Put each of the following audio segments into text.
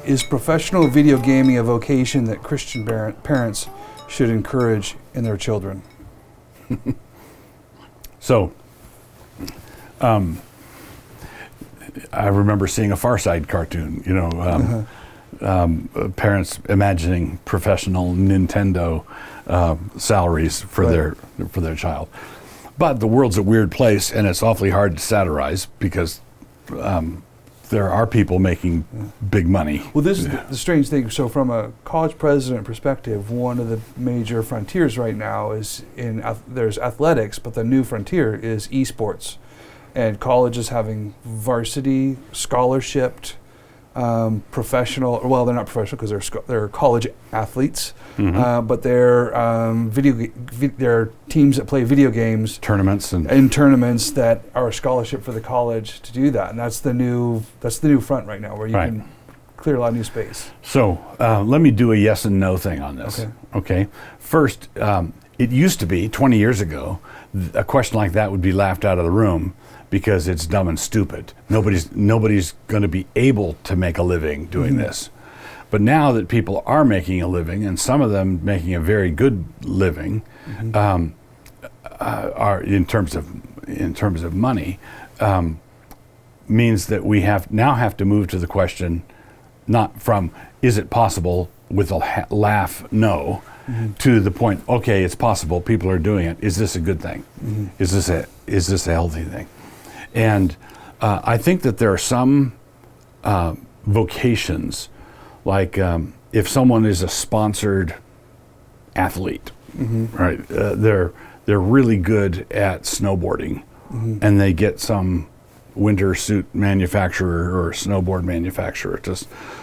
is professional video gaming a vocation that Christian parents should encourage in their children? So, I remember seeing a Far Side cartoon, parents imagining professional Nintendo salaries for their child. But the world's a weird place, and it's awfully hard to satirize because there are people making big money. Well, this is the strange thing. So from a college president perspective, one of the major frontiers right now is there's athletics, but the new frontier is esports. And colleges having varsity, scholarshiped, professional, well, they're not professional because they're college athletes, but they're they're teams that play video games. Tournaments and tournaments that are a scholarship for the college to do that. And that's the new front right now where you can clear a lot of new space. So let me do a yes and no thing on this. Okay. First, it used to be 20 years ago, a question like that would be laughed out of the room because it's dumb and stupid. Nobody's going to be able to make a living doing this. But now that people are making a living, and some of them making a very good living, are in terms of money, means that we now have to move to the question, not from is it possible with a laugh, no, to the point, okay, it's possible, people are doing it. Is this a good thing? Is this a healthy thing? And I think that there are some vocations, like if someone is a sponsored athlete, right? They're really good at snowboarding, and they get some winter suit manufacturer or snowboard manufacturer to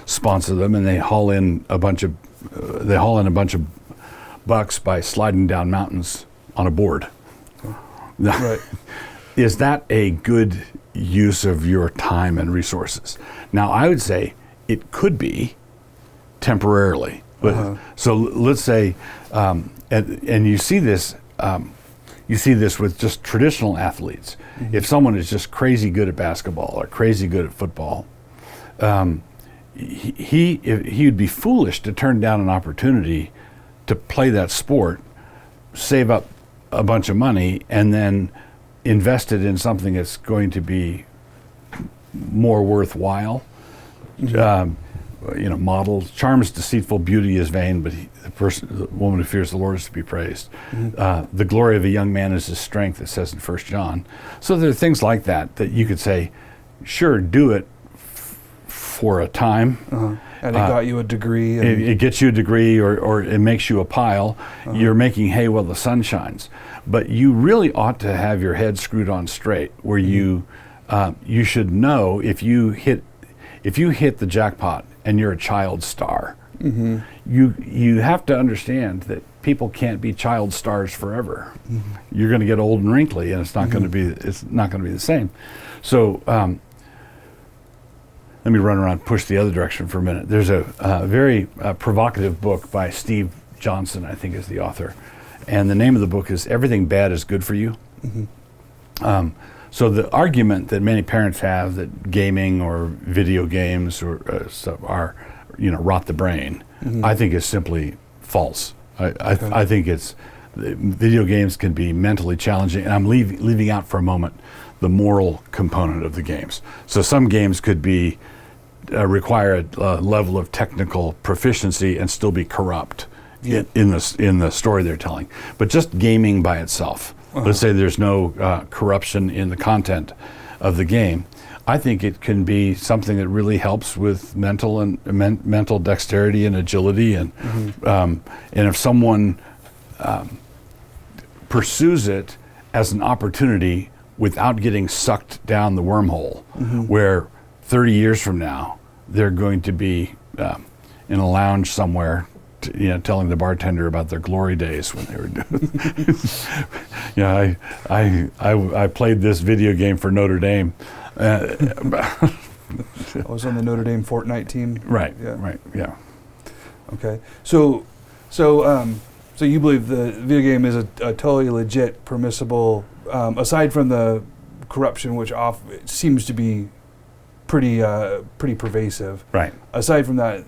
sponsor them, and they haul in a bunch of bucks by sliding down mountains on a board. Right. Is that a good use of your time and resources? Now, I would say it could be temporarily. But so let's say, and you see this with just traditional athletes. If someone is just crazy good at basketball or crazy good at football, he would be foolish to turn down an opportunity to play that sport, save up a bunch of money, and then invest it in something that's going to be more worthwhile. Models, charm is deceitful, beauty is vain, but the woman who fears the Lord is to be praised. The glory of a young man is his strength, it says in 1 John. So there are things like that you could say, sure, do it for a time. And it got you a degree. It gets you a degree, or it makes you a pile. You're making hay while the sun shines. But you really ought to have your head screwed on straight, where you should know if you hit the jackpot and you're a child star, you have to understand that people can't be child stars forever. You're going to get old and wrinkly, and it's not going to be the same. So let me run around and push the other direction for a minute. There's a very provocative book by Steve Johnson, I think is the author. And the name of the book is Everything Bad is Good for You. So the argument that many parents have that gaming or video games or stuff are, rot the brain, I think is simply false. I think video games can be mentally challenging, and I'm leaving out for a moment the moral component of the games. So some games could be require a level of technical proficiency and still be corrupt in the story they're telling. But just gaming by itself, let's say there's no corruption in the content of the game, I think it can be something that really helps with mental dexterity and agility, and if someone pursues it as an opportunity without getting sucked down the wormhole, where 30 years from now they're going to be in a lounge somewhere, telling the bartender about their glory days when they were doing. I played this video game for Notre Dame. I was on the Notre Dame Fortnite team. Right. Yeah. Right. Yeah. Okay. So you believe the video game is a totally legit, permissible, aside from the corruption, which it seems to be pretty pervasive. Right. Aside from that,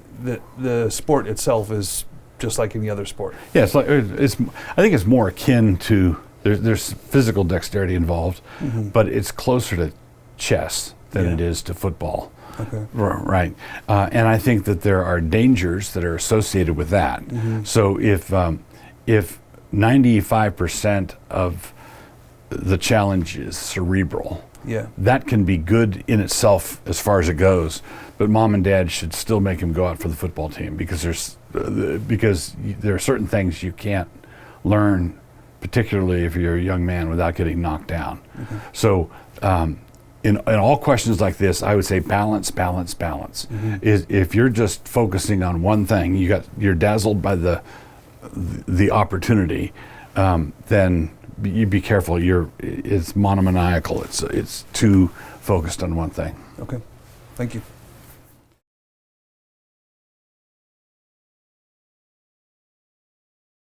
the sport itself is just like any other sport. Yeah, I think it's more akin to there's physical dexterity involved, but it's closer to chess than it is to football. Okay. Right. And I think that there are dangers that are associated with that. So if 95% of the challenge is cerebral, that can be good in itself as far as it goes. But mom and dad should still make him go out for the football team because there are certain things you can't learn, particularly if you're a young man, without getting knocked down. So in all questions like this, I would say balance, balance, balance. If you're just focusing on one thing, you're dazzled by the opportunity, then you be careful. It's monomaniacal. It's too focused on one thing. Okay, thank you.